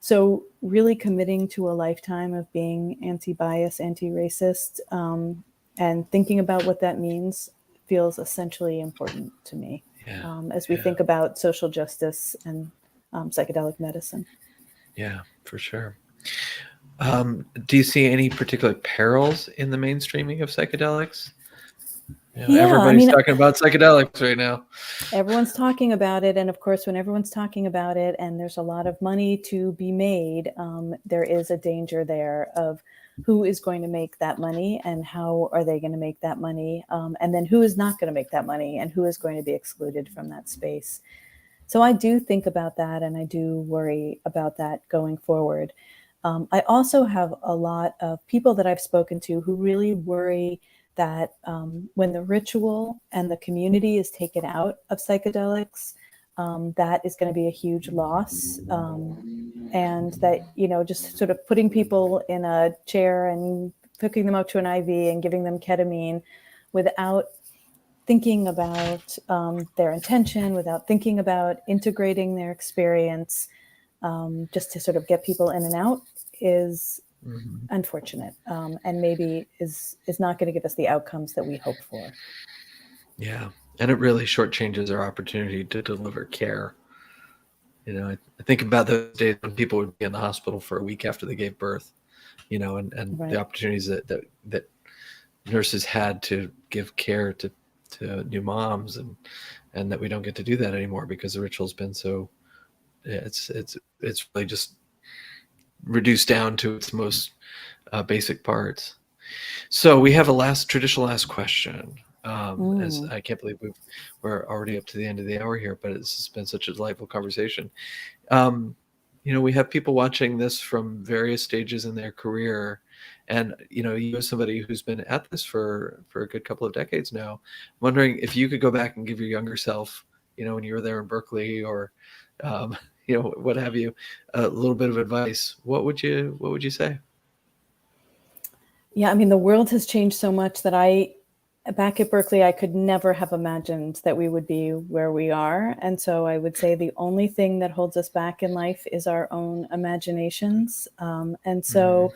So really committing to a lifetime of being anti-bias, anti-racist, and thinking about what that means feels essentially important to me as we think about social justice and psychedelic medicine. Yeah, for sure. Do you see any particular perils in the mainstreaming of psychedelics? Everybody's talking about psychedelics right now. Everyone's talking about it. And of course, when everyone's talking about it and there's a lot of money to be made, there is a danger there of who is going to make that money and how are they going to make that money? And then who is not going to make that money and who is going to be excluded from that space? So I do think about that, and I do worry about that going forward. I also have a lot of people that I've spoken to who really worry that when the ritual and the community is taken out of psychedelics, that is going to be a huge loss. And that, just sort of putting people in a chair and hooking them up to an IV and giving them ketamine without thinking about their intention, without thinking about integrating their experience, just to sort of get people in and out is unfortunate, and maybe is not going to give us the outcomes that we hope for. Yeah, and it really shortchanges our opportunity to deliver care. I think about those days when people would be in the hospital for a week after they gave birth, and Right. the opportunities that nurses had to give care to new moms, and that we don't get to do that anymore because the ritual's been so it's really just reduced down to its most basic parts. So we have a traditional last question. As I can't believe we're already up to the end of the hour here, but it's been such a delightful conversation. We have people watching this from various stages in their career, and you as somebody who's been at this for a good couple of decades now, wondering if you could go back and give your younger self, when you were there in Berkeley or what have you, a little bit of advice, what would you say? Yeah, I mean, the world has changed so much that I back at Berkeley, I could never have imagined that we would be where we are. And so I would say the only thing that holds us back in life is our own imaginations. And so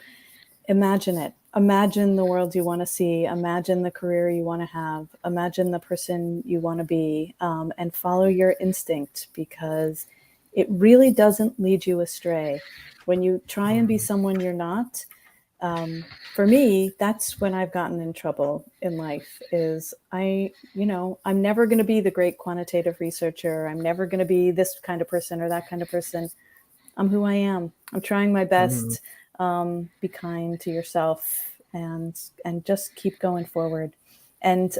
imagine it. Imagine the world you want to see. Imagine the career you want to have. Imagine the person you want to be, and follow your instinct, because it really doesn't lead you astray. When you try and be someone you're not, for me, that's when I've gotten in trouble in life. I'm never going to be the great quantitative researcher. I'm never going to be this kind of person or that kind of person. I'm who I am. I'm trying my best. Be kind to yourself and just keep going forward. And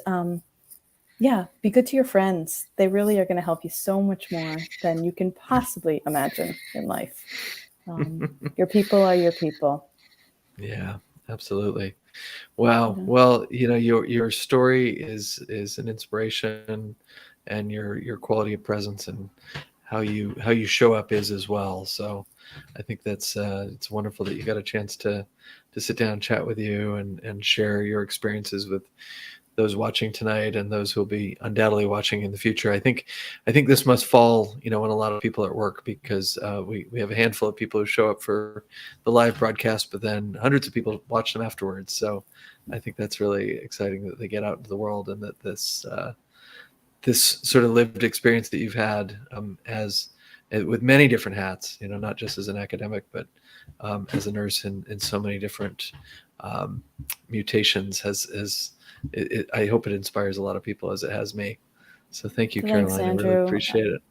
be good to your friends. They really are going to help you so much more than you can possibly imagine in life. Your people are your people. Yeah, absolutely. Wow. Well, your story is an inspiration, and your quality of presence and how you show up is as well. So I think that's it's wonderful that you got a chance to sit down and chat with you and share your experiences with those watching tonight and those who will be undoubtedly watching in the future. I think this must fall, when a lot of people are at work, because we have a handful of people who show up for the live broadcast, but then hundreds of people watch them afterwards. So I think that's really exciting that they get out into the world, and that this sort of lived experience that you've had as with many different hats, not just as an academic, but as a nurse in so many different mutations I hope it inspires a lot of people, as it has me. So thank you, Thanks, Caroline. Andrew. I really appreciate it.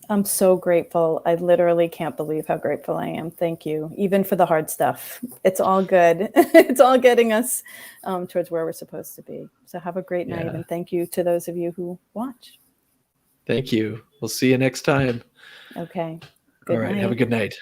I'm so grateful. I literally can't believe how grateful I am. Thank you. Even for the hard stuff. It's all good. It's all getting us towards where we're supposed to be. So have a great night. And thank you to those of you who watch. Thank you. We'll see you next time. Okay. All right. Have a good night.